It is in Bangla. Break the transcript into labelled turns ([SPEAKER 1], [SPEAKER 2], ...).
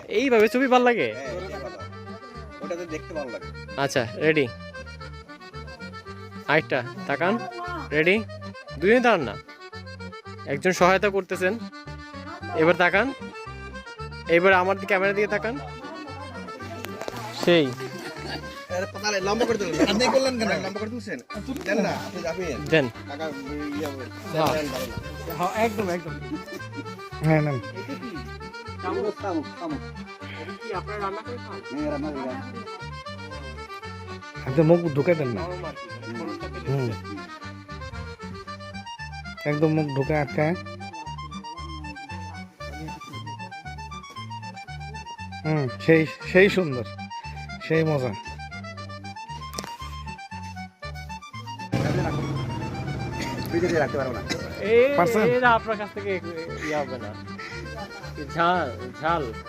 [SPEAKER 1] এইভাবে ছবি ভালো লাগে?
[SPEAKER 2] হ্যাঁ, এটাই ভালো। ওটাতে দেখতে ভালো লাগে।
[SPEAKER 1] আচ্ছা রেডি, আরেকটা তাকান, রেডি, দুজনে দাঁড়ান না, একজন সহায়তা করতেছেন। এবার তাকান, এবার আমার দিকে, ক্যামেরা দিকে তাকান। সেই
[SPEAKER 2] তাহলে লম্বা করে তুলুন। আপনি করলেন কেন? লম্বা করে তুলছেন? দেন না, আপনি যাবেন।
[SPEAKER 1] দেন।
[SPEAKER 2] টাকা ইয়ে হবে।
[SPEAKER 1] হ্যাঁ।
[SPEAKER 2] দেন, ভালো না।
[SPEAKER 1] হ্যাঁ একদম একদম।
[SPEAKER 3] হ্যাঁ না
[SPEAKER 1] কি আপনারা রান্না করে খান?
[SPEAKER 3] হাতে মুখ ঢুকে দেন না হুম একদম মুখ ঢুকে আটকায় সেই সেই সুন্দর সেই মজা
[SPEAKER 2] ভিডিওতে রাখতে পারবো না।
[SPEAKER 1] এই
[SPEAKER 3] পারছেন?
[SPEAKER 1] এটা আপনার কাছ থেকে ইয়ে হবে না, ঝাল ঝাল